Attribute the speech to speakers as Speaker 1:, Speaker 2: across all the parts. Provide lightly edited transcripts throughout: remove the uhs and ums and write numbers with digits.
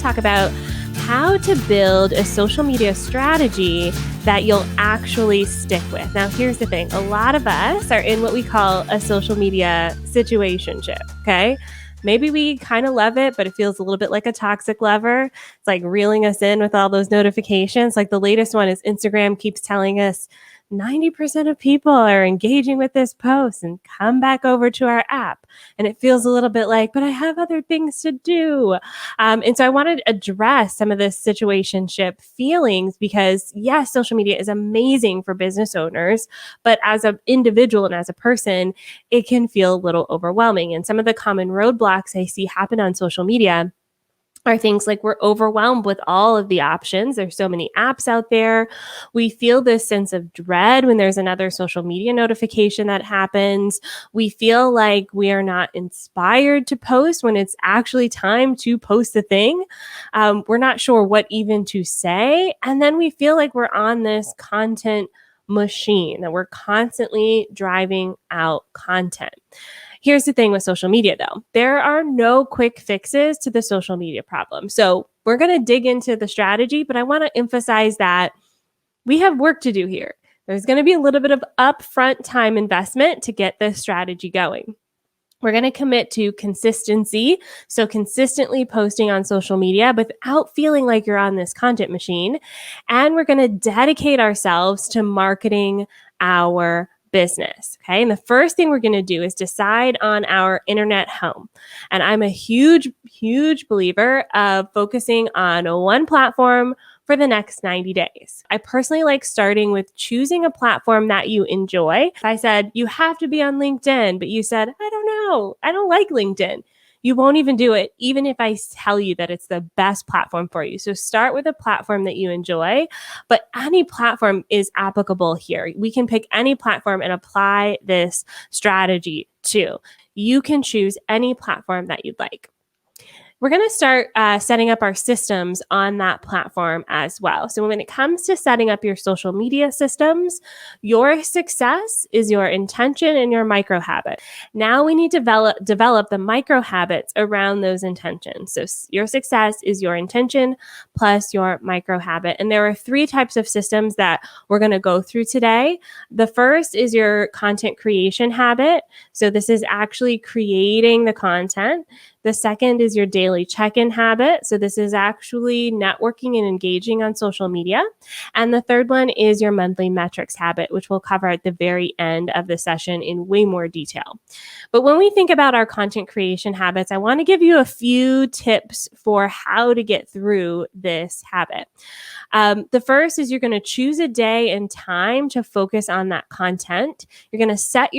Speaker 1: talk about how to build a social media strategy that you'll actually stick with. Now, here's the thing. A lot of us are in what we call a social media situationship, okay? Maybe we kind of love it, but it feels a little bit like a toxic lover. It's like reeling us in with all those notifications. Like the latest one is Instagram keeps telling us 90% of people are engaging with this post and come back over to our app. And it feels a little bit like, but I have other things to do. And so I wanted to address some of this situationship feelings because yes, social media is amazing for business owners, but as an individual and as a person, it can feel a little overwhelming. And some of the common roadblocks I see happen on social media are things like we're overwhelmed with all of the options. There's so many apps out there. We feel this sense of dread when there's another social media notification that happens. We feel like we are not inspired to post when it's actually time to post the thing. We're not sure what even to say. And then we feel like we're on this content machine, that we're constantly driving out content. Here's the thing with social media, though. There are no quick fixes to the social media problem. So we're going to dig into the strategy, but I want to emphasize that we have work to do here. There's going to be a little bit of upfront time investment to get this strategy going. We're going to commit to consistency. So consistently posting on social media without feeling like you're on this content machine. And we're going to dedicate ourselves to marketing our business. Okay. And the first thing we're going to do is decide on our internet home. And I'm a huge believer of focusing on one platform for the next 90 days. I personally like starting with choosing a platform that you enjoy. If I said, you have to be on LinkedIn, but you said, I don't know, I don't like LinkedIn. You won't even do it, even if I tell you that it's the best platform for you. So start with a platform that you enjoy, but any platform is applicable here. We can pick any platform and apply this strategy to. You can choose any platform that you'd like. We're going to start setting up our systems on that platform as well. So when it comes to setting up your social media systems, your success is your intention and your micro habit. Now we need to develop the micro habits around those intentions. So your success is your intention plus your micro habit. And there are 3 types of systems that we're going to go through today. The first is your content creation habit. So this is actually creating the content. The second is your daily check-in habit. So this is actually networking and engaging on social media. And the third one is your monthly metrics habit, which we'll cover at the very end of the session in way more detail. But when we think about our content creation habits, I want to give you a few tips for how to get through this habit. The first is you're going to choose a day and time to focus on that content. You're going to set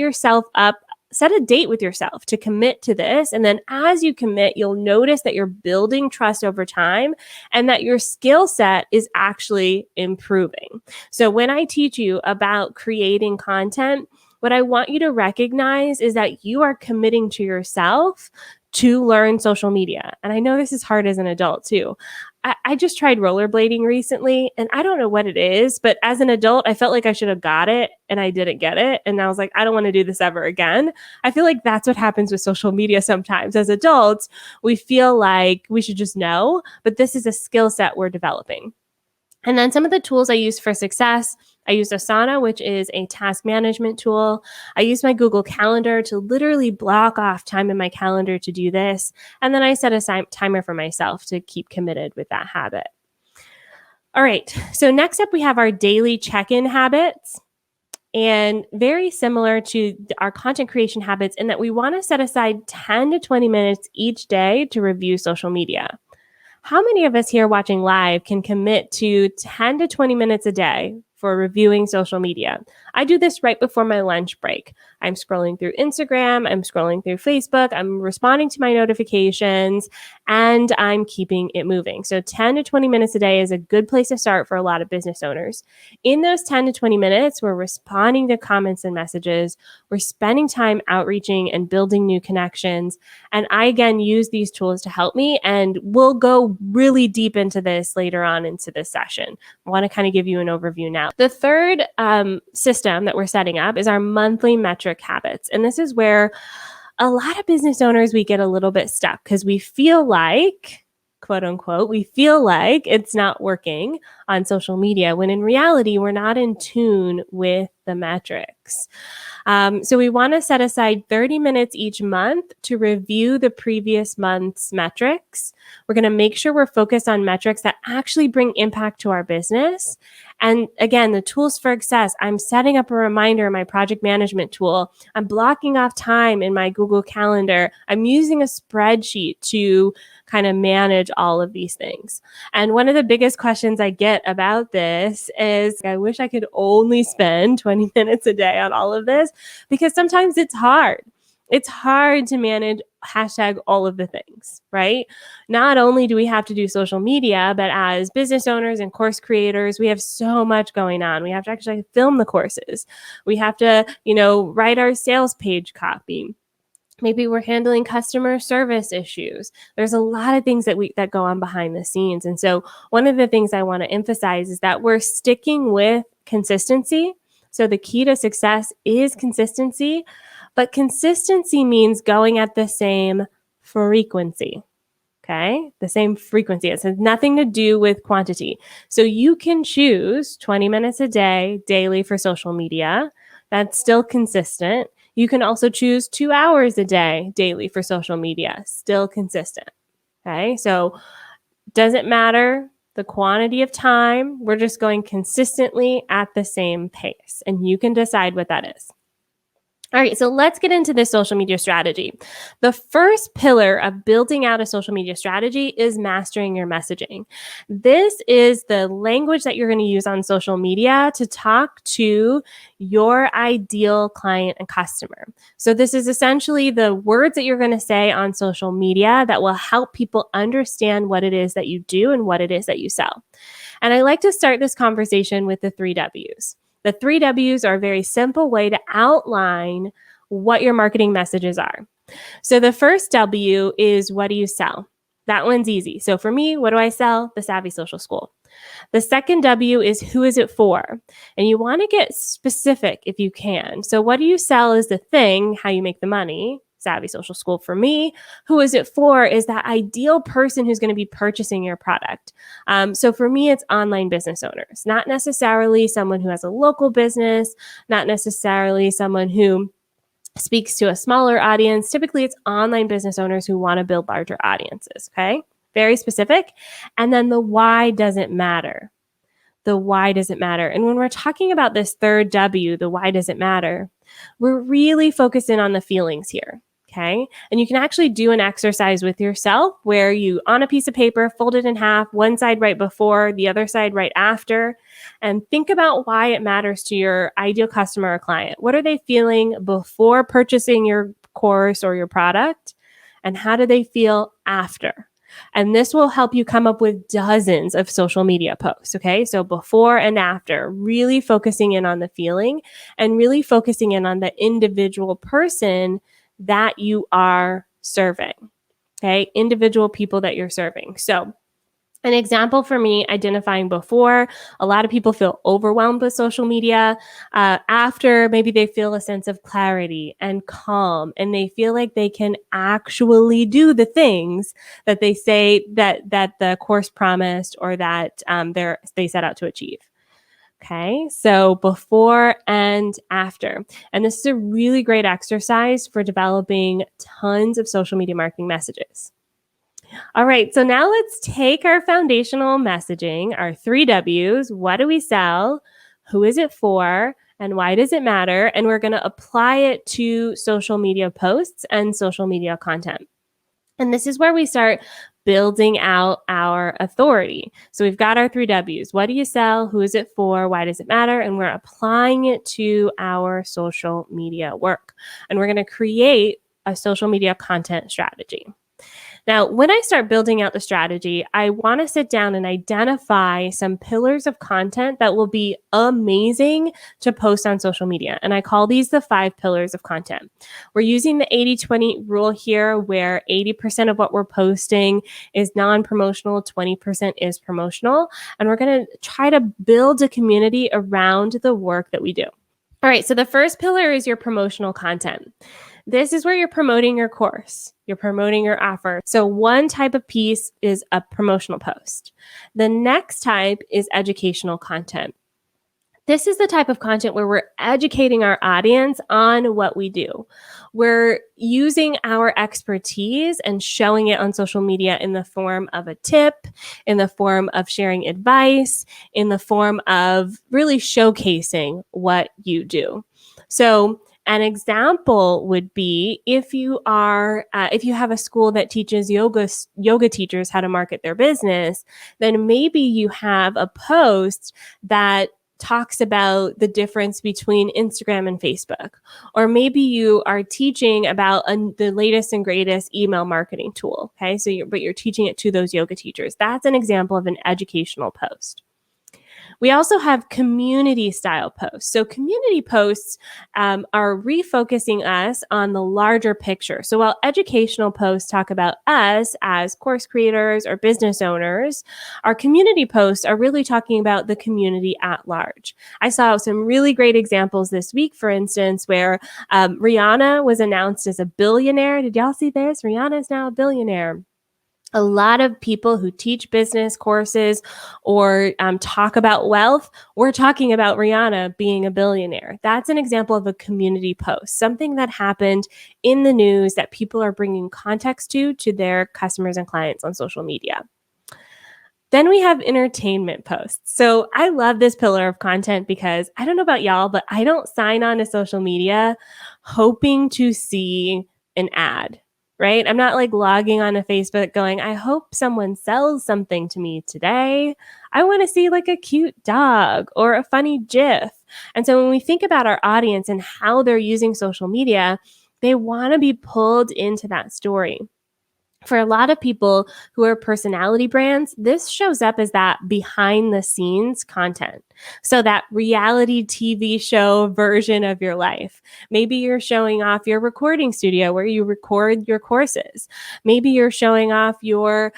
Speaker 1: a date with yourself to commit to this. And then as you commit, you'll notice that you're building trust over time and that your skill set is actually improving. So when I teach you about creating content, what I want you to recognize is that you are committing to yourself to learn social media. And I know this is hard as an adult too. I just tried rollerblading recently and I don't know what it is, but as an adult, I felt like I should have got it and I didn't get it. And I was like, I don't want to do this ever again. I feel like that's what happens with social media sometimes. As adults, we feel like we should just know, but this is a skill set we're developing. And then some of the tools I use for success, I use Asana, which is a task management tool. I use my Google Calendar to literally block off time in my calendar to do this. And then I set a timer for myself to keep committed with that habit. All right, so next up we have our daily check-in habits. And very similar to our content creation habits in that we want to set aside 10 to 20 minutes each day to review social media. How many of us here watching live can commit to 10 to 20 minutes a day for reviewing social media? I do this right before my lunch break. I'm scrolling through Instagram, I'm scrolling through Facebook, I'm responding to my notifications, and I'm keeping it moving. So 10 to 20 minutes a day is a good place to start for a lot of business owners. In those 10 to 20 minutes, we're responding to comments and messages, we're spending time outreaching and building new connections. And I, again, use these tools to help me, and we'll go really deep into this later on into this session. I want to kind of give you an overview now. The third system that we're setting up is our monthly metric habits. And this is where a lot of business owners, we get a little bit stuck because we feel like quote unquote, we feel like it's not working on social media when in reality, we're not in tune with the metrics. So we want to set aside 30 minutes each month to review the previous month's metrics. We're going to make sure we're focused on metrics that actually bring impact to our business. And again, the tools for success, I'm setting up a reminder in my project management tool. I'm blocking off time in my Google Calendar. I'm using a spreadsheet to kind of manage all of these things. And one of the biggest questions I get about this is, I wish I could only spend 20 minutes a day on all of this, because sometimes it's hard. It's hard to manage hashtag all of the things, right? Not only do we have to do social media, but as business owners and course creators, we have so much going on. We have to actually film the courses. We have to, write our sales page copy. Maybe we're handling customer service issues. There's a lot of things that go on behind the scenes. And so one of the things I want to emphasize is that we're sticking with consistency. So the key to success is consistency, but consistency means going at the same frequency. Okay, the same frequency. It has nothing to do with quantity. So you can choose 20 minutes a day daily for social media. That's still consistent. You can also choose 2 hours a day daily for social media, still consistent. Okay, so doesn't matter the quantity of time. We're just going consistently at the same pace, and you can decide what that is. All right, so let's get into this social media strategy. The first pillar of building out a social media strategy is mastering your messaging. This is the language that you're going to use on social media to talk to your ideal client and customer. So this is essentially the words that you're going to say on social media that will help people understand what it is that you do and what it is that you sell. And I like to start this conversation with the 3 W's. The 3 W's are a very simple way to outline what your marketing messages are. So the first W is, what do you sell? That one's easy. So for me, what do I sell? The Savvy Social School. The second W is, who is it for? And you want to get specific if you can. So what do you sell is the thing, how you make the money. Savvy Social School for me. Who is it for is that ideal person who's going to be purchasing your product. So for me, it's online business owners, not necessarily someone who has a local business, not necessarily someone who speaks to a smaller audience. Typically, it's online business owners who want to build larger audiences. Okay, very specific. And then the why doesn't matter. The why doesn't matter. And when we're talking about this third W, the why doesn't matter, we're really focusing on the feelings here. Okay. And you can actually do an exercise with yourself where you, on a piece of paper, fold it in half, one side right before, the other side right after, and think about why it matters to your ideal customer or client. What are they feeling before purchasing your course or your product? And how do they feel after? And this will help you come up with dozens of social media posts. Okay. So before and after, really focusing in on the feeling and really focusing in on the individual person that you are serving. Okay. Individual people that you're serving. So an example for me, identifying before, a lot of people feel overwhelmed with social media. After, maybe they feel a sense of clarity and calm, and they feel like they can actually do the things that they say that the course promised or that they set out to achieve. Okay, so before and after. And this is a really great exercise for developing tons of social media marketing messages. All right, so now let's take our foundational messaging, our 3 W's. What do we sell? Who is it for? And why does it matter? And we're going to apply it to social media posts and social media content. And this is where we start building out our authority. So we've got our 3 W's. What do you sell? Who is it for? Why does it matter? And we're applying it to our social media work. And we're going to create a social media content strategy. Now, when I start building out the strategy, I want to sit down and identify some pillars of content that will be amazing to post on social media. And I call these the 5 pillars of content. We're using the 80-20 rule here, where 80% of what we're posting is non-promotional, 20% is promotional. And we're going to try to build a community around the work that we do. All right, so the first pillar is your promotional content. This is where you're promoting your course, you're promoting your offer. So one type of piece is a promotional post. The next type is educational content. This is the type of content where we're educating our audience on what we do. We're using our expertise and showing it on social media in the form of a tip, in the form of sharing advice, in the form of really showcasing what you do. So an example would be if you have a school that teaches yoga teachers how to market their business, then maybe you have a post that talks about the difference between Instagram and Facebook. Or maybe you are teaching about the latest and greatest email marketing tool. Okay. So you're teaching it to those yoga teachers. That's an example of an educational post. We also have community style posts. So community posts are refocusing us on the larger picture. So while educational posts talk about us as course creators or business owners, our community posts are really talking about the community at large. I saw some really great examples this week, for instance, where Rihanna was announced as a billionaire. Did y'all see this? Rihanna is now a billionaire. A lot of people who teach business courses or talk about wealth, we're talking about Rihanna being a billionaire. That's an example of a community post, something that happened in the news that people are bringing context to their customers and clients on social media. Then we have entertainment posts. So I love this pillar of content because I don't know about y'all, but I don't sign on to social media hoping to see an ad. Right? I'm not like logging on to Facebook going, I hope someone sells something to me today. I want to see like a cute dog or a funny GIF. And so when we think about our audience and how they're using social media, they want to be pulled into that story. For a lot of people who are personality brands, this shows up as that behind the scenes content. So that reality TV show version of your life. Maybe you're showing off your recording studio where you record your courses. Maybe you're showing off your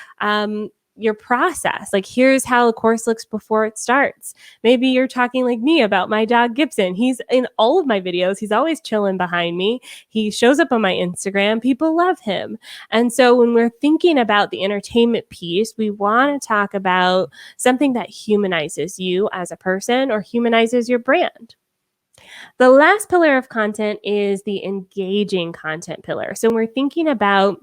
Speaker 1: process. Like, here's how a course looks before it starts. Maybe you're talking like me about my dog Gibson. He's in all of my videos. He's always chilling behind me. He shows up on my Instagram. People love him. And so when we're thinking about the entertainment piece, we want to talk about something that humanizes you as a person or humanizes your brand. The last pillar of content is the engaging content pillar. So when we're thinking about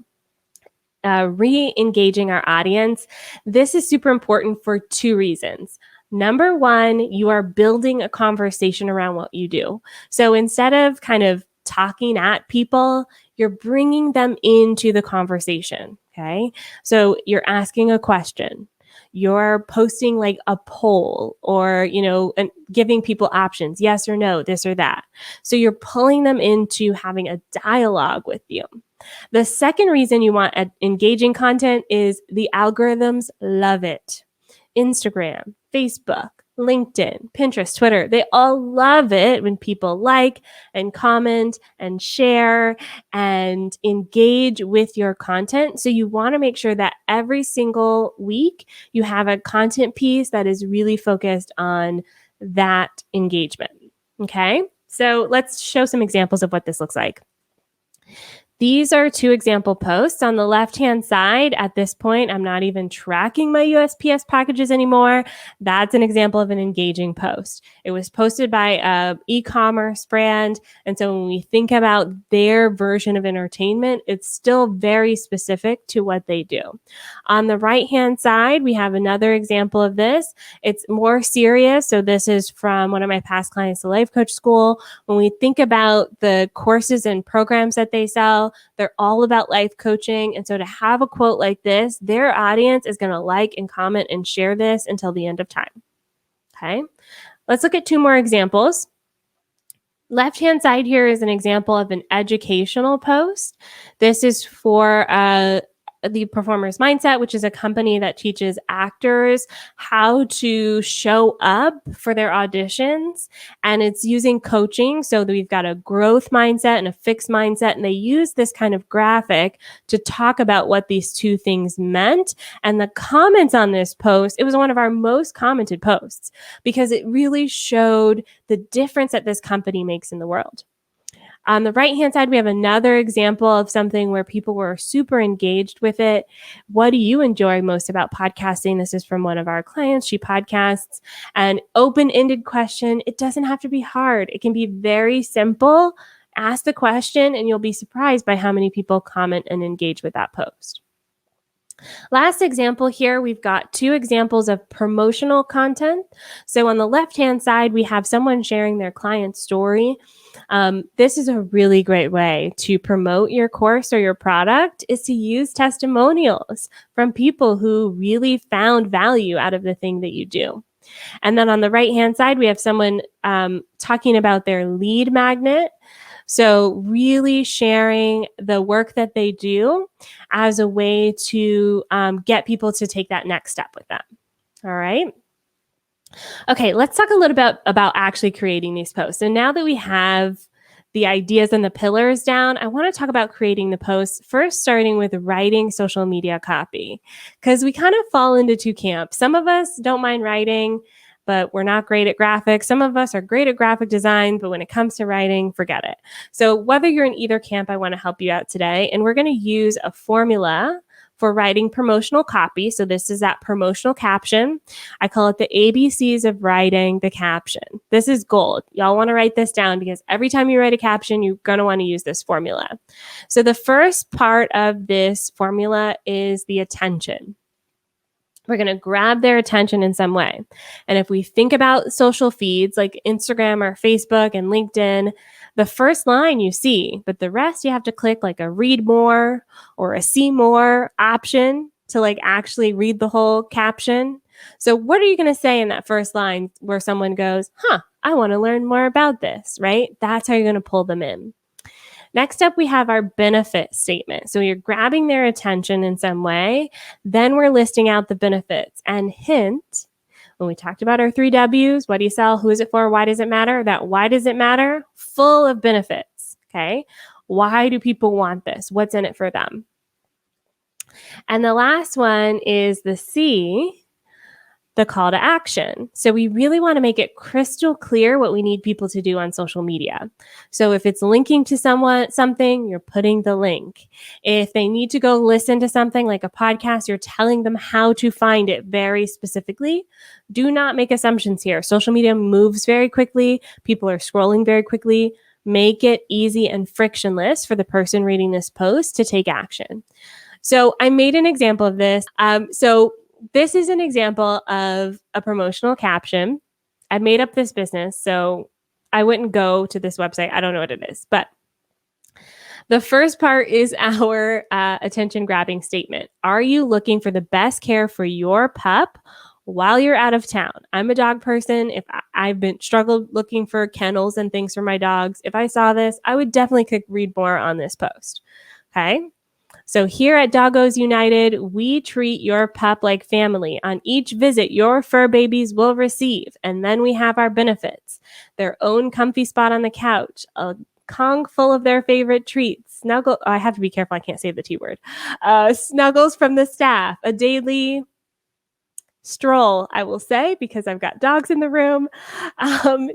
Speaker 1: re-engaging our audience, this is super important for two reasons. Number one, you are building a conversation around what you do. So instead of kind of talking at people, you're bringing them into the conversation. Okay. So you're asking a question. You're posting like a poll or, and giving people options, yes or no, this or that. So you're pulling them into having a dialogue with you. The second reason you want engaging content is the algorithms love it. Instagram, Facebook, LinkedIn, Pinterest, Twitter, they all love it when people like and comment and share and engage with your content. So you want to make sure that every single week you have a content piece that is really focused on that engagement. Okay, so let's show some examples of what this looks like. These are two example posts. On the left-hand side, at this point, I'm not even tracking my USPS packages anymore. That's an example of an engaging post. It was posted by an e-commerce brand. And so when we think about their version of entertainment, it's still very specific to what they do. On the right-hand side, we have another example of this. It's more serious. So this is from one of my past clients, the Life Coach School. When we think about the courses and programs that they sell, they're all about life coaching. And so to have a quote like this, their audience is going to like and comment and share this until the end of time. Okay, let's look at two more examples. Left-hand side here is an example of an educational post. This is for the Performer's Mindset, which is a company that teaches actors how to show up for their auditions. And it's using coaching. So we've got a growth mindset and a fixed mindset. And they use this kind of graphic to talk about what these two things meant. And the comments on this post, it was one of our most commented posts because it really showed the difference that this company makes in the world. On the right-hand side, we have another example of something where people were super engaged with it. What do you enjoy most about podcasting? This is from one of our clients. She podcasts. An open-ended question. It doesn't have to be hard. It can be very simple. Ask the question and you'll be surprised by how many people comment and engage with that post. Last example here, we've got 2 examples of promotional content. So on the left-hand side, we have someone sharing their client story. This is a really great way to promote your course or your product, is to use testimonials from people who really found value out of the thing that you do. And then on the right-hand side, we have someone talking about their lead magnet. So really sharing the work that they do as a way to get people to take that next step with them. All right. Okay, let's talk a little bit about actually creating these posts. So now that we have the ideas and the pillars down, I want to talk about creating the posts, first starting with writing social media copy, because we kind of fall into 2 camps. Some of us don't mind writing, but we're not great at graphics. Some of us are great at graphic design, but when it comes to writing, forget it. So whether you're in either camp, I want to help you out today. And we're going to use a formula for writing promotional copy. So this is that promotional caption. I call it the ABCs of writing the caption. This is gold. Y'all want to write this down because every time you write a caption, you're going to want to use this formula. So the first part of this formula is the attention. We're going to grab their attention in some way. And if we think about social feeds like Instagram or Facebook and LinkedIn, the first line you see, but the rest you have to click like a read more or a see more option to like actually read the whole caption. So what are you going to say in that first line where someone goes, I want to learn more about this, right? That's how you're going to pull them in. Next up, we have our benefit statement. So you're grabbing their attention in some way. Then we're listing out the benefits. And hint, when we talked about our 3 W's, what do you sell? Who is it for? Why does it matter? That why does it matter? Full of benefits, okay? Why do people want this? What's in it for them? And the last one is the C, the call to action. So we really want to make it crystal clear what we need people to do on social media. So if it's linking to something, you're putting the link. If they need to go listen to something like a podcast, you're telling them how to find it very specifically. Do not make assumptions here. Social media moves very quickly. People are scrolling very quickly. Make it easy and frictionless for the person reading this post to take action. So I made an example of this. This is an example of a promotional caption. I made up this business, so I wouldn't go to this website. I don't know what it is, but the first part is our attention-grabbing statement. Are you looking for the best care for your pup while you're out of town? I'm a dog person. If I've been struggled looking for kennels and things for my dogs, if I saw this, I would definitely click read more on this post. Okay. So here at Doggos United, we treat your pup like family. On each visit, your fur babies will receive. And then we have our benefits. Their own comfy spot on the couch, a Kong full of their favorite treats. I have to be careful, I can't say the T word. Snuggles from the staff, a daily stroll, I will say, because I've got dogs in the room.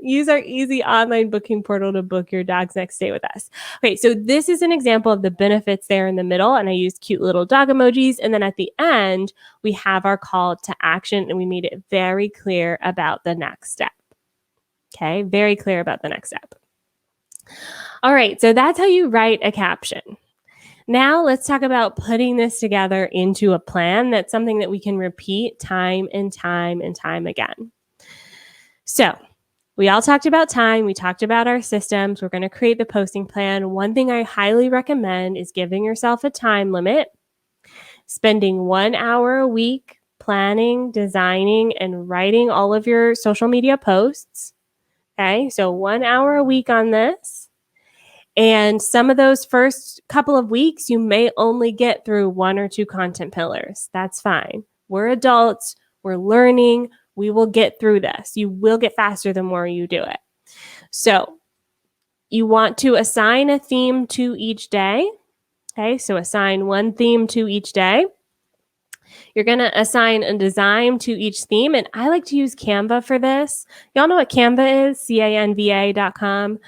Speaker 1: Use our easy online booking portal to book your dog's next stay with us. Okay, so this is an example of the benefits there in the middle, and I used cute little dog emojis. And then at the end, we have our call to action, and we made it very clear about the next step. Okay, very clear about the next step. All right, so that's how you write a caption. Now let's talk about putting this together into a plan. That's something that we can repeat time and time and time again. So we all talked about time. We talked about our systems. We're going to create the posting plan. One thing I highly recommend is giving yourself a time limit, spending 1 hour a week planning, designing, and writing all of your social media posts. Okay, so 1 hour a week on this. And some of those first couple of weeks, you may only get through 1 or 2 content pillars. That's fine. We're adults. We're learning. We will get through this. You will get faster the more you do it. So you want to assign a theme to each day. Okay, so assign 1 theme to each day. You're going to assign a design to each theme. And I like to use Canva for this. Y'all know what Canva is? Canva.com.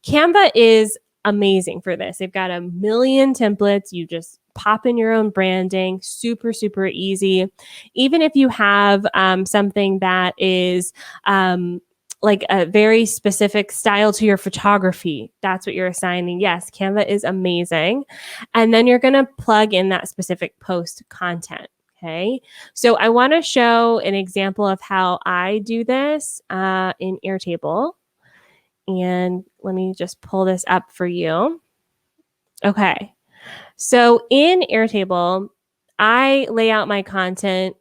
Speaker 1: Canva is amazing for this. They've got a million templates. You just pop in your own branding, super, super easy. Even if you have something that is like a very specific style to your photography, that's what you're assigning. Yes, Canva is amazing. And then you're going to plug in that specific post content. Okay. So I want to show an example of how I do this in Airtable. And let me just pull this up for you. Okay. So in Airtable, I lay out my content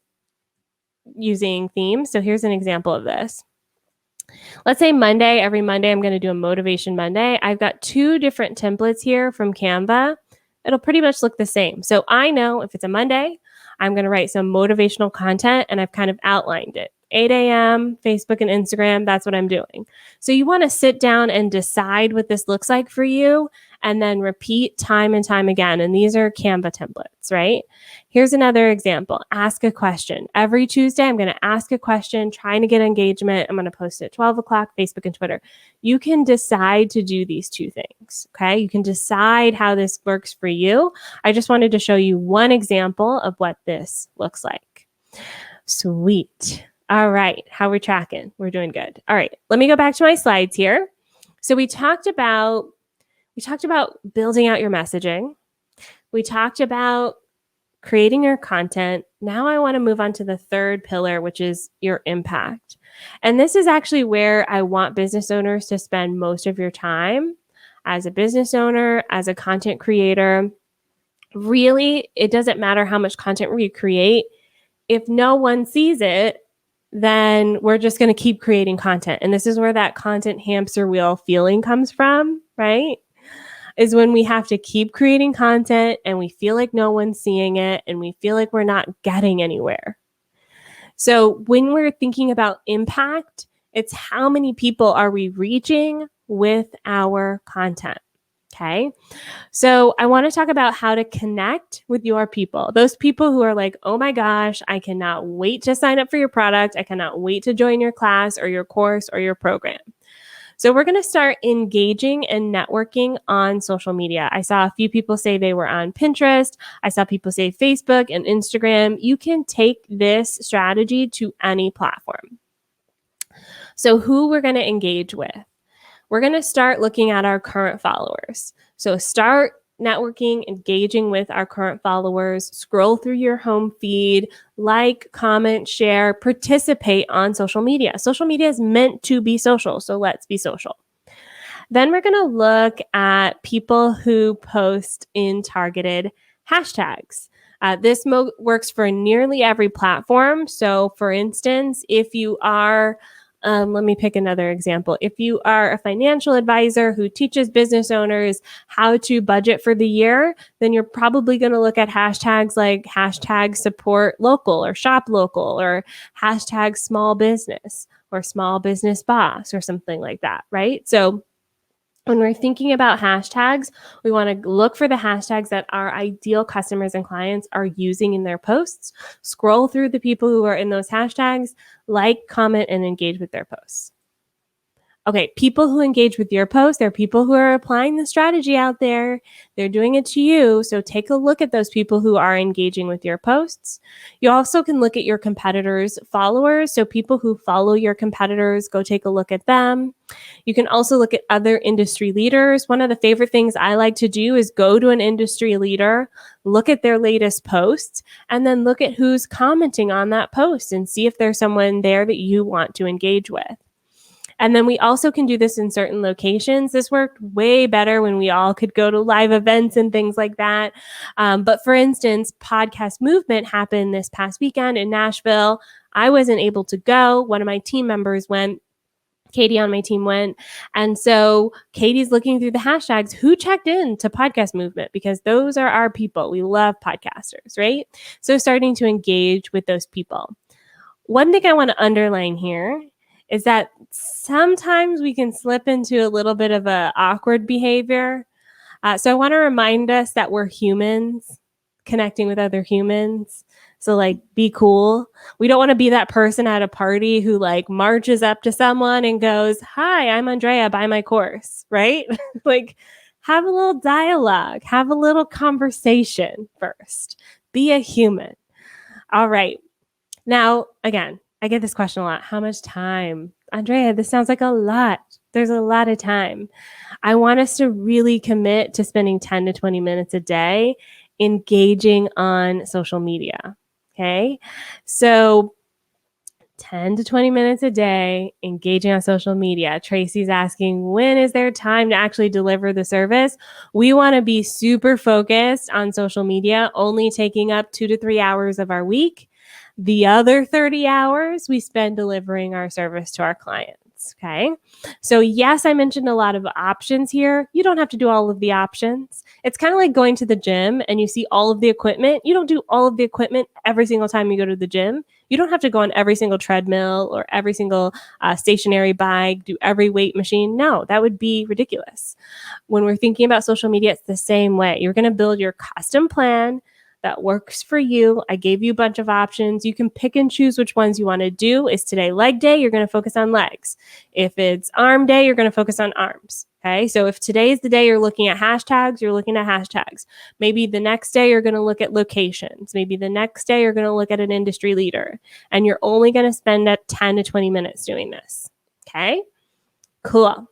Speaker 1: using themes. So here's an example of this. Let's say Monday, every Monday, I'm going to do a Motivation Monday. I've got 2 different templates here from Canva. It'll pretty much look the same. So I know if it's a Monday, I'm going to write some motivational content, and I've kind of outlined it. 8 a.m., Facebook and Instagram, that's what I'm doing. So you want to sit down and decide what this looks like for you, and then repeat time and time again. And these are Canva templates, right? Here's another example. Ask a question. Every Tuesday, I'm going to ask a question, trying to get engagement. I'm going to post it at 12 o'clock, Facebook and Twitter. You can decide to do these 2 things, okay? You can decide how this works for you. I just wanted to show you one example of what this looks like. Sweet. All right. How we're tracking? We're doing good. All right. Let me go back to my slides here. So we talked about building out your messaging. We talked about creating your content. Now I want to move on to the 3rd pillar, which is your impact. And this is actually where I want business owners to spend most of your time as a business owner, as a content creator. Really, it doesn't matter how much content we create. If no one sees it, then we're just going to keep creating content. And this is where that content hamster wheel feeling comes from, right? Is when we have to keep creating content and we feel like no one's seeing it and we feel like we're not getting anywhere. So when we're thinking about impact, it's how many people are we reaching with our content? Okay. So I want to talk about how to connect with your people. Those people who are like, oh my gosh, I cannot wait to sign up for your product. I cannot wait to join your class or your course or your program. So we're going to start engaging and networking on social media. I saw a few people say they were on Pinterest. I saw people say Facebook and Instagram. You can take this strategy to any platform. So who we're going to engage with? We're going to start looking at our current followers. So start networking, engaging with our current followers, scroll through your home feed, like, comment, share, participate on social media. Social media is meant to be social, so let's be social. Then we're going to look at people who post in targeted hashtags. This works for nearly every platform. So for instance, if you are let me pick another example. If you are a financial advisor who teaches business owners how to budget for the year, then you're probably going to look at hashtags like hashtag support local or shop local or hashtag small business or small business boss or something like that, right? So when we're thinking about hashtags, we want to look for the hashtags that our ideal customers and clients are using in their posts, scroll through the people who are in those hashtags, like, comment, and engage with their posts. Okay, people who engage with your post, they're people who are applying the strategy out there. They're doing it to you. So take a look at those people who are engaging with your posts. You also can look at your competitors' followers. So people who follow your competitors, go take a look at them. You can also look at other industry leaders. One of the favorite things I like to do is go to an industry leader, look at their latest posts, and then look at who's commenting on that post and see if there's someone there that you want to engage with. And then we also can do this in certain locations. This worked way better when we all could go to live events and things like that. But for instance, Podcast Movement happened this past weekend in Nashville. I wasn't able to go. One of my team members went. Katie on my team went. And so Katie's looking through the hashtags. Who checked in to Podcast Movement? Because those are our people. We love podcasters, right? So starting to engage with those people. One thing I want to underline here is that sometimes we can slip into a little bit of a awkward behavior. So I want to remind us that we're humans connecting with other humans. So like, be cool. We don't want to be that person at a party who like marches up to someone and goes, "Hi, I'm Andrea, buy my course," right? Like, have a little dialogue, have a little conversation first. Be a human. All right. Now, again, I get this question a lot. How much time? Andrea, this sounds like a lot. There's a lot of time. I want us to really commit to spending 10 to 20 minutes a day engaging on social media. Okay. So 10 to 20 minutes a day engaging on social media. Tracy's asking, when is there time to actually deliver the service? We want to be super focused on social media, only taking up 2 to 3 hours of our week. The other 30 hours we spend delivering our service to our clients. Okay. So, yes, I mentioned a lot of options here. You don't have to do all of the options. It's kind of like going to the gym and you see all of the equipment. You don't do all of the equipment every single time you go to the gym. You don't have to go on every single treadmill or every single stationary bike, do every weight machine. No, that would be ridiculous. When we're thinking about social media, it's the same way. You're going to build your custom plan that works for you. I gave you a bunch of options. You can pick and choose which ones you want to do. Is today leg day? You're going to focus on legs. If it's arm day, you're going to focus on arms. Okay. So if today is the day you're looking at hashtags, you're looking at hashtags. Maybe the next day you're going to look at locations. Maybe the next day you're going to look at an industry leader. And you're only going to spend 10 to 20 minutes doing this. Okay. Cool.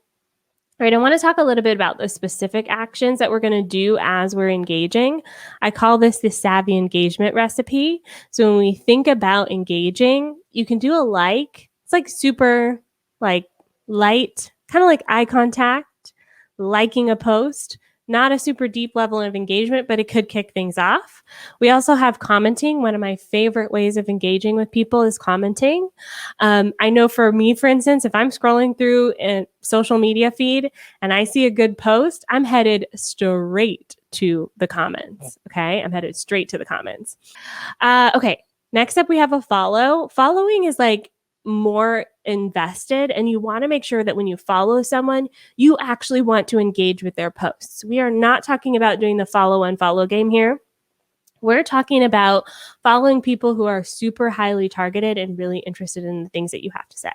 Speaker 1: All right, I want to talk a little bit about the specific actions that we're going to do as we're engaging. I call this the savvy engagement recipe. So when we think about engaging, you can do a like. It's like super like light, kind of like eye contact, liking a post. Not a super deep level of engagement, but it could kick things off. We also have commenting. One of my favorite ways of engaging with people is commenting. I know for me, for instance, if I'm scrolling through a social media feed and I see a good post, I'm headed straight to the comments. Okay. I'm headed straight to the comments. Okay. Next up, we have a follow. Following is like more invested, and you want to make sure that when you follow someone, you actually want to engage with their posts. We are not talking about doing the follow unfollow game here. We're talking about following people who are super highly targeted and really interested in the things that you have to say.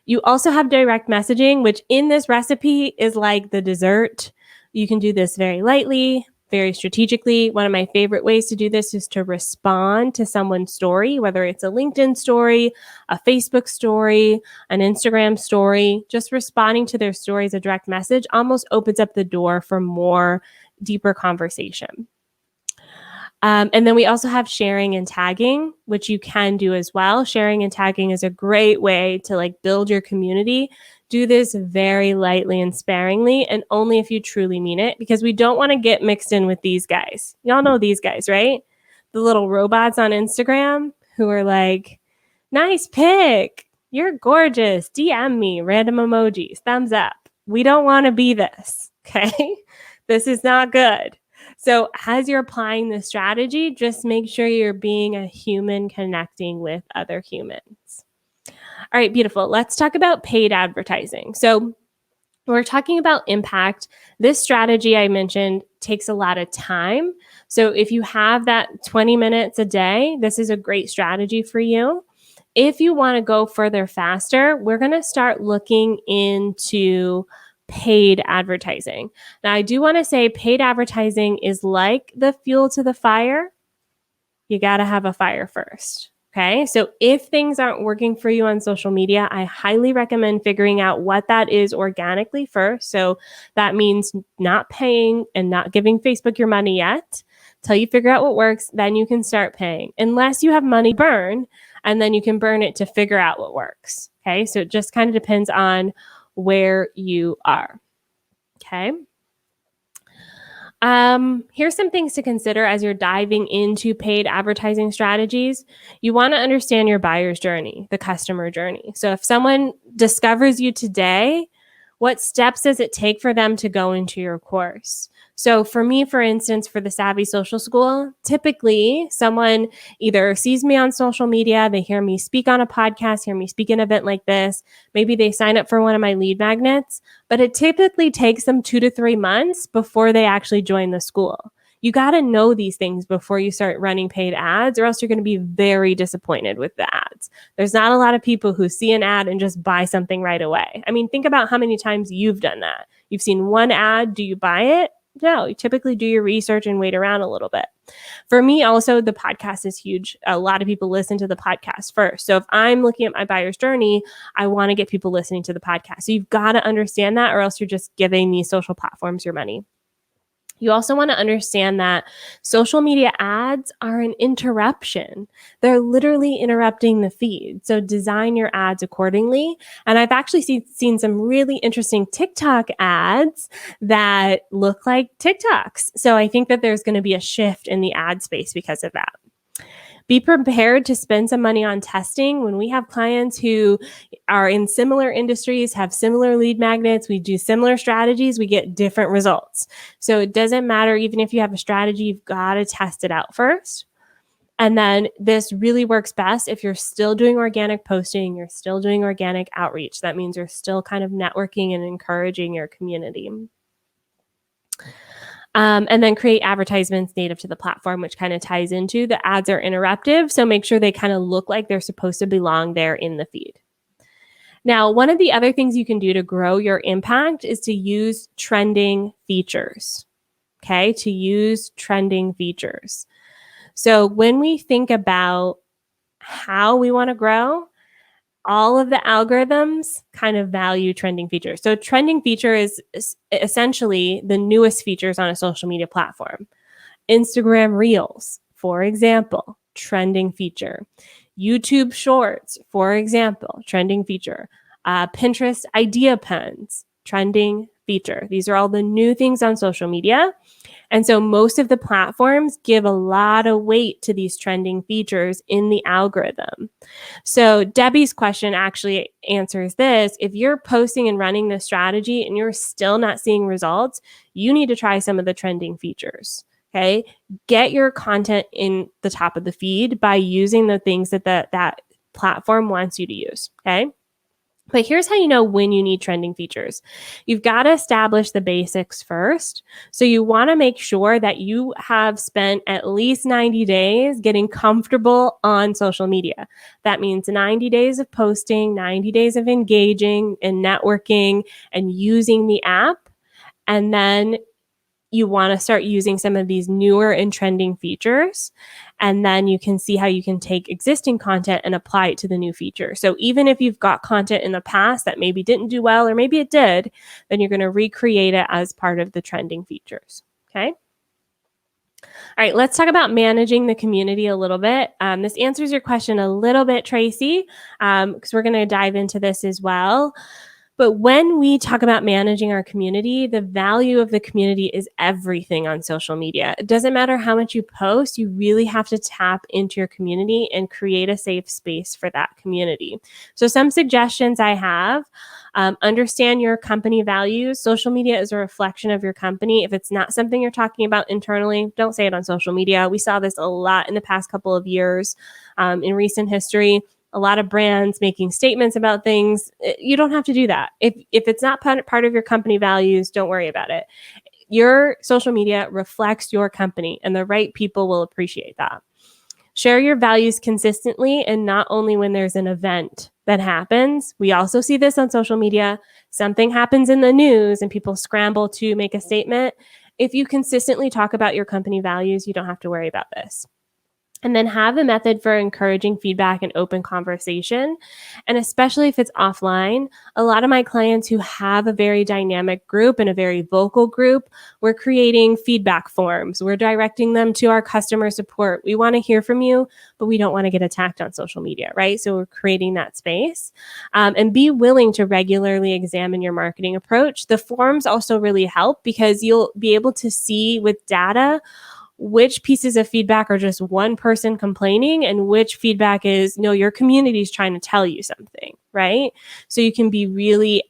Speaker 1: You also have direct messaging, which in this recipe is like the dessert. You can do this very lightly, very strategically. One of my favorite ways to do this is to respond to someone's story, whether it's a LinkedIn story, a Facebook story, an Instagram story. Just responding to their story as a direct message almost opens up the door for more deeper conversation. And then we also have sharing and tagging, which you can do as well. Sharing and tagging is a great way to like build your community. Do this very lightly and sparingly, and only if you truly mean it, because we don't want to get mixed in with these guys. Y'all know these guys, right? The little robots on Instagram who are like, nice pic, you're gorgeous, DM me, random emojis, thumbs up. We don't want to be this, okay? This is not good. So as you're applying this strategy, just make sure you're being a human connecting with other humans. All right, beautiful. Let's talk about paid advertising. So we're talking about impact. This strategy I mentioned takes a lot of time. So if you have that 20 minutes a day, this is a great strategy for you. If you want to go further faster, we're going to start looking into paid advertising. Now, I do want to say paid advertising is like the fuel to the fire. You got to have a fire first. Okay. So if things aren't working for you on social media, I highly recommend figuring out what that is organically first. So that means not paying and not giving Facebook your money yet till you figure out what works. Then you can start paying, unless you have money burn, and then you can burn it to figure out what works. Okay. So it just kind of depends on where you are. Okay. Here's some things to consider as you're diving into paid advertising strategies. You want to understand your buyer's journey, the customer journey. So if someone discovers you today, what steps does it take for them to go into your course? So for me, for instance, for the Savvy Social School, typically someone either sees me on social media, they hear me speak on a podcast, hear me speak an event like this, maybe they sign up for one of my lead magnets, but it typically takes them 2 to 3 months before they actually join the school. You got to know these things before you start running paid ads, or else you're going to be very disappointed with the ads. There's not a lot of people who see an ad and just buy something right away. I mean, think about how many times you've done that. You've seen one ad, do you buy it? No, you typically do your research and wait around a little bit. For me, also, the podcast is huge. A lot of people listen to the podcast first. So if I'm looking at my buyer's journey, I want to get people listening to the podcast. So you've got to understand that, or else you're just giving these social platforms your money. You also want to understand that social media ads are an interruption. They're literally interrupting the feed. So design your ads accordingly. And I've actually seen some really interesting TikTok ads that look like TikToks. So I think that there's going to be a shift in the ad space because of that. Be prepared to spend some money on testing. When we have clients who are in similar industries, have similar lead magnets, we do similar strategies, we get different results. So it doesn't matter, even if you have a strategy, you've got to test it out first. And then this really works best if you're still doing organic posting, you're still doing organic outreach. That means you're still kind of networking and encouraging your community. And then create advertisements native to the platform, which kind of ties into the ads are interruptive. So make sure they kind of look like they're supposed to belong there in the feed. Now, one of the other things you can do to grow your impact is to use trending features. Okay, to use trending features. So when we think about how we want to grow, all of the algorithms kind of value trending features. So trending feature is essentially the newest features on a social media platform. Instagram Reels, for example, trending feature. YouTube Shorts, for example, trending feature. Pinterest Idea Pens, trending feature. These are all the new things on social media. And so most of the platforms give a lot of weight to these trending features in the algorithm. So Debbie's question actually answers this. If you're posting and running this strategy and you're still not seeing results, you need to try some of the trending features. Okay. Get your content in the top of the feed by using the things that that platform wants you to use. Okay. But here's how you know when you need trending features. You've got to establish the basics first. So you want to make sure that you have spent at least 90 days getting comfortable on social media. That means 90 days of posting, 90 days of engaging and networking and using the app. And then you want to start using some of these newer and trending features. And then you can see how you can take existing content and apply it to the new feature. So even if you've got content in the past that maybe didn't do well, or maybe it did, then you're going to recreate it as part of the trending features. Okay. All right, let's talk about managing the community a little bit. This answers your question a little bit, Tracy, because we're going to dive into this as well. But when we talk about managing our community, the value of the community is everything on social media. It doesn't matter how much you post, you really have to tap into your community and create a safe space for that community. So some suggestions I have, understand your company values. Social media is a reflection of your company. If it's not something you're talking about internally, don't say it on social media. We saw this a lot in the past couple of years in recent history. A lot of brands making statements about things. You don't have to do that. If it's not part of your company values, don't worry about it. Your social media reflects your company, and the right people will appreciate that. Share your values consistently, and not only when there's an event that happens. We also see this on social media. Something happens in the news and people scramble to make a statement. If you consistently talk about your company values, you don't have to worry about this. And then have a method for encouraging feedback and open conversation. And especially if it's offline, a lot of my clients who have a very dynamic group and a very vocal group, we're creating feedback forms. We're directing them to our customer support. We want to hear from you, but we don't want to get attacked on social media, right? So we're creating that space. And be willing to regularly examine your marketing approach. The forms also really help because you'll be able to see with data which pieces of feedback are just one person complaining and which feedback is, no, your community is trying to tell you something, right? So you can be really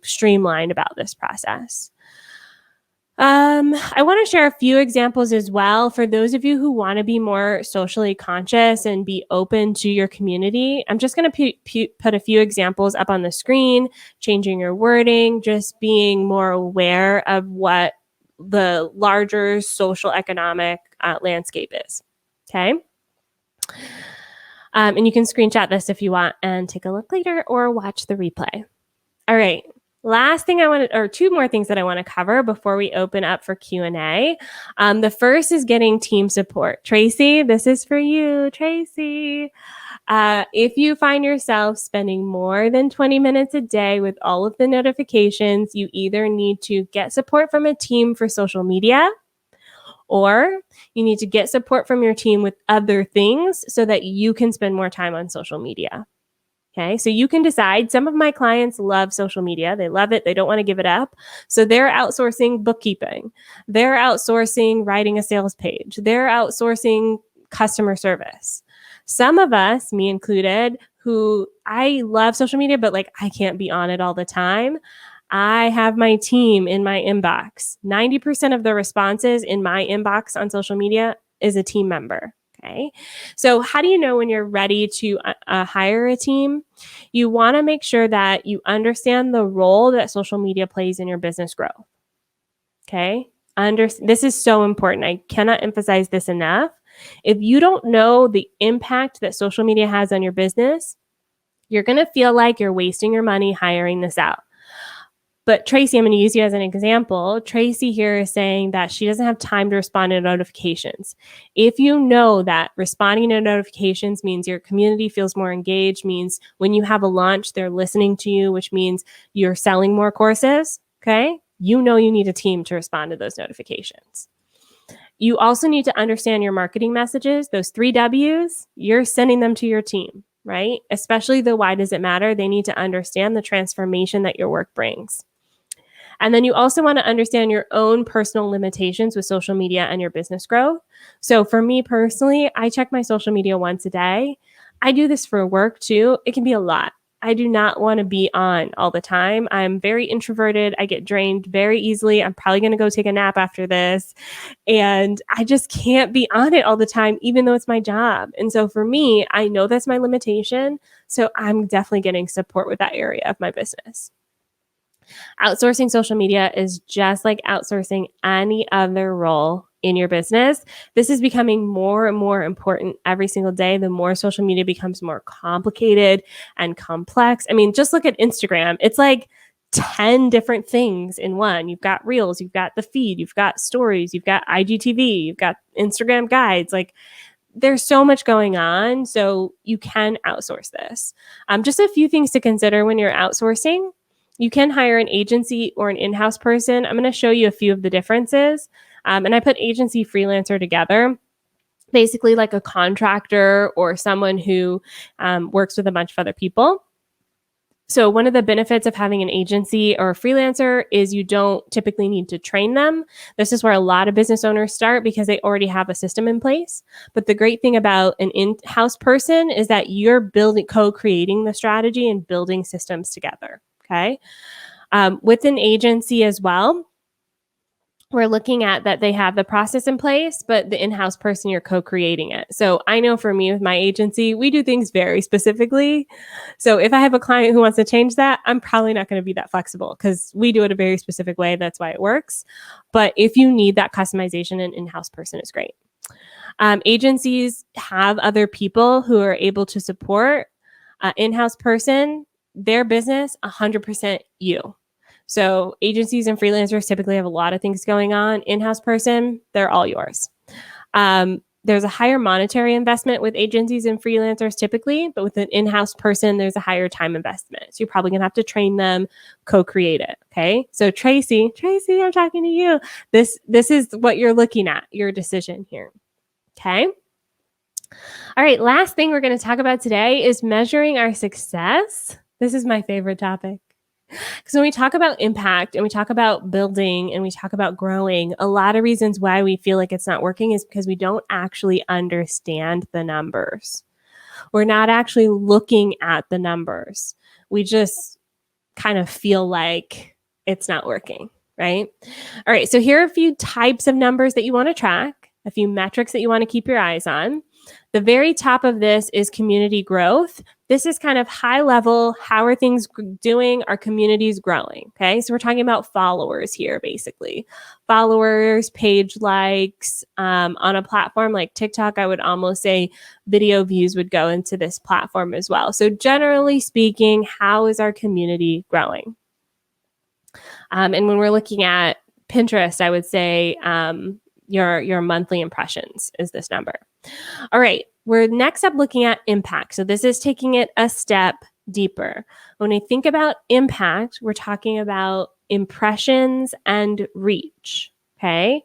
Speaker 1: streamlined about this process. I want to share a few examples as well for those of you who want to be more socially conscious and be open to your community. I'm just going to put a few examples up on the screen, changing your wording, just being more aware of what the larger social economic landscape is. Okay. And you can screenshot this if you want and take a look later or watch the replay. All right. Last thing or two more things that I want to cover before we open up for Q&A. The first is getting team support. Tracy, this is for you, Tracy. If you find yourself spending more than 20 minutes a day with all of the notifications, you either need to get support from a team for social media, or you need to get support from your team with other things so that you can spend more time on social media. Okay, so you can decide. Some of my clients love social media. They love it. They don't want to give it up. So they're outsourcing bookkeeping. They're outsourcing writing a sales page. They're outsourcing customer service. Some of us, me included, who I love social media, but like I can't be on it all the time. I have my team in my inbox. 90% of the responses in my inbox on social media is a team member. Okay. So how do you know when you're ready to hire a team? You want to make sure that you understand the role that social media plays in your business growth. Okay. This is so important. I cannot emphasize this enough. If you don't know the impact that social media has on your business, you're going to feel like you're wasting your money hiring this out. But Tracy, I'm going to use you as an example. Tracy here is saying that she doesn't have time to respond to notifications. If you know that responding to notifications means your community feels more engaged, means when you have a launch, they're listening to you, which means you're selling more courses, okay? You know you need a team to respond to those notifications. You also need to understand your marketing messages. Those 3 W's, you're sending them to your team, right? Especially the why does it matter? They need to understand the transformation that your work brings. And then you also want to understand your own personal limitations with social media and your business growth. So for me personally, I check my social media once a day. I do this for work too. It can be a lot. I do not want to be on all the time. I'm very introverted. I get drained very easily. I'm probably going to go take a nap after this. And I just can't be on it all the time, even though it's my job. And so for me, I know that's my limitation. So I'm definitely getting support with that area of my business. Outsourcing social media is just like outsourcing any other role in your business. This is becoming more and more important every single day. The more social media becomes more complicated and complex. I mean, just look at Instagram. It's like 10 different things in one. You've got Reels, you've got the feed, you've got stories, you've got IGTV, you've got Instagram guides. Like, there's so much going on. So you can outsource this. Just a few things to consider when you're outsourcing. You can hire an agency or an in-house person. I'm going to show you a few of the differences. And I put agency freelancer together, basically like a contractor or someone who works with a bunch of other people. So one of the benefits of having an agency or a freelancer is you don't typically need to train them. This is where a lot of business owners start because they already have a system in place. But the great thing about an in-house person is that you're co-creating the strategy and building systems together. Okay. With an agency as well, we're looking at that they have the process in place, but the in-house person, you're co-creating it. So I know for me with my agency, we do things very specifically. So if I have a client who wants to change that, I'm probably not going to be that flexible because we do it a very specific way. That's why it works. But if you need that customization, an in-house person is great. Agencies have other people who are able to support. In-house person, their business, 100% you. So agencies and freelancers typically have a lot of things going on. In-house person, they're all yours. There's a higher monetary investment with agencies and freelancers typically, but with an in-house person, there's a higher time investment. So you're probably going to have to train them, co-create it. Okay. So Tracy, I'm talking to you. This is what you're looking at, your decision here. Okay. All right. Last thing we're going to talk about today is measuring our success. This is my favorite topic. Because when we talk about impact and we talk about building and we talk about growing, a lot of reasons why we feel like it's not working is because we don't actually understand the numbers. We're not actually looking at the numbers. We just kind of feel like it's not working, right? All right, so here are a few types of numbers that you want to track, a few metrics that you want to keep your eyes on. The very top of this is community growth. This is kind of high level. How are things doing? Are communities growing? Okay, so we're talking about followers here, basically. Followers, page likes. On a platform like TikTok, I would almost say video views would go into this platform as well. So generally speaking, how is our community growing? And when we're looking at Pinterest, I would say your monthly impressions is this number. All right, we're next up looking at impact. So this is taking it a step deeper. When we think about impact, we're talking about impressions and reach. Okay,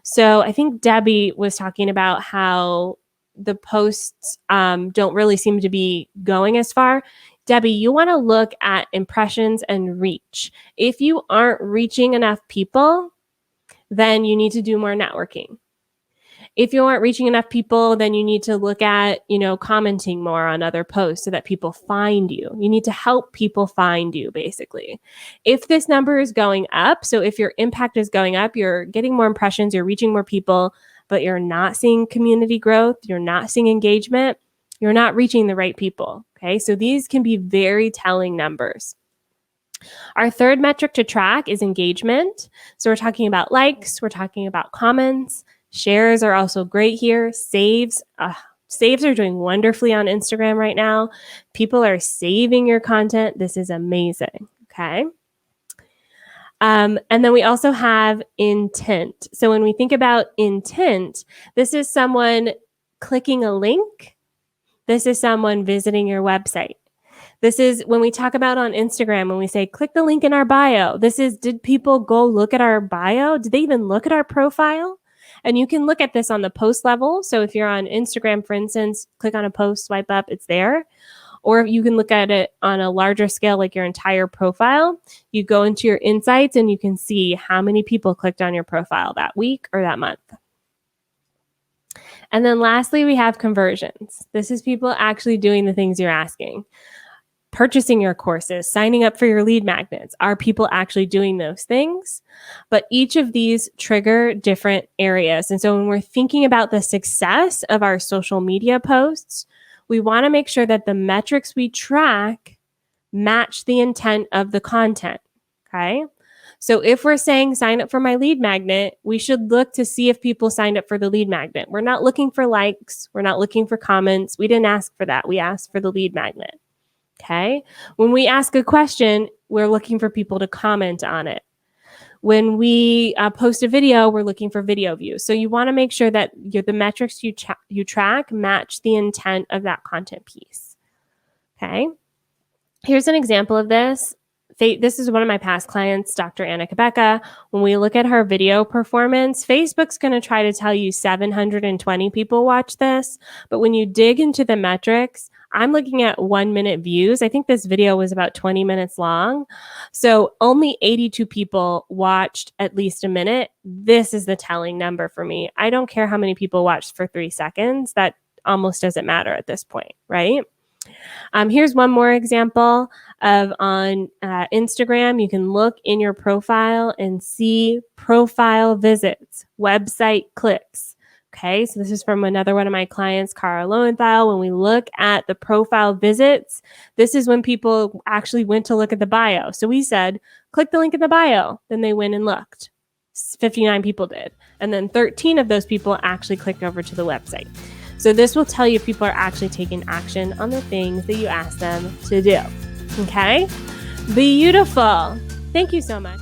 Speaker 1: so I think Debbie was talking about how the posts don't really seem to be going as far. Debbie, you want to look at impressions and reach. If you aren't reaching enough people, then you need to do more networking. If you aren't reaching enough people, then you need to look at, commenting more on other posts so that people find you. You need to help people find you, basically. If this number is going up, so if your impact is going up, you're getting more impressions, you're reaching more people, but you're not seeing community growth, you're not seeing engagement, you're not reaching the right people. Okay, so these can be very telling numbers. Our third metric to track is engagement. So we're talking about likes, we're talking about comments. Shares are also great here. Saves are doing wonderfully on Instagram right now. People are saving your content. This is amazing. Okay. And then we also have intent. So when we think about intent, this is someone clicking a link. This is someone visiting your website. This is when we talk about on Instagram, when we say, click the link in our bio. This is, did people go look at our bio? Did they even look at our profile? And you can look at this on the post level. So if you're on Instagram, for instance, click on a post, swipe up, it's there. Or you can look at it on a larger scale, like your entire profile. You go into your insights and you can see how many people clicked on your profile that week or that month. And then lastly, we have conversions. This is people actually doing the things you're asking. Purchasing your courses, signing up for your lead magnets. Are people actually doing those things? But each of these trigger different areas. And so when we're thinking about the success of our social media posts, we want to make sure that the metrics we track match the intent of the content. Okay. So if we're saying sign up for my lead magnet, we should look to see if people signed up for the lead magnet. We're not looking for likes. We're not looking for comments. We didn't ask for that. We asked for the lead magnet. Okay. When we ask a question, we're looking for people to comment on it. When we post a video, we're looking for video views. So you want to make sure that the metrics you track match the intent of that content piece. Okay. Here's an example of this. This is one of my past clients, Dr. Anna Kabeka. When we look at her video performance, Facebook's going to try to tell you 720 people watch this. But when you dig into the metrics, I'm looking at 1 minute views. I think this video was about 20 minutes long. So only 82 people watched at least a minute. This is the telling number for me. I don't care how many people watched for 3 seconds. That almost doesn't matter at this point, right? Here's one more example of on Instagram. You can look in your profile and see profile visits, website clicks. Okay, so this is from another one of my clients, Cara Lowenthal. When we look at the profile visits, this is when people actually went to look at the bio. So we said, click the link in the bio. Then they went and looked. 59 people did. And then 13 of those people actually clicked over to the website. So this will tell you if people are actually taking action on the things that you ask them to do. Okay? Beautiful. Thank you so much.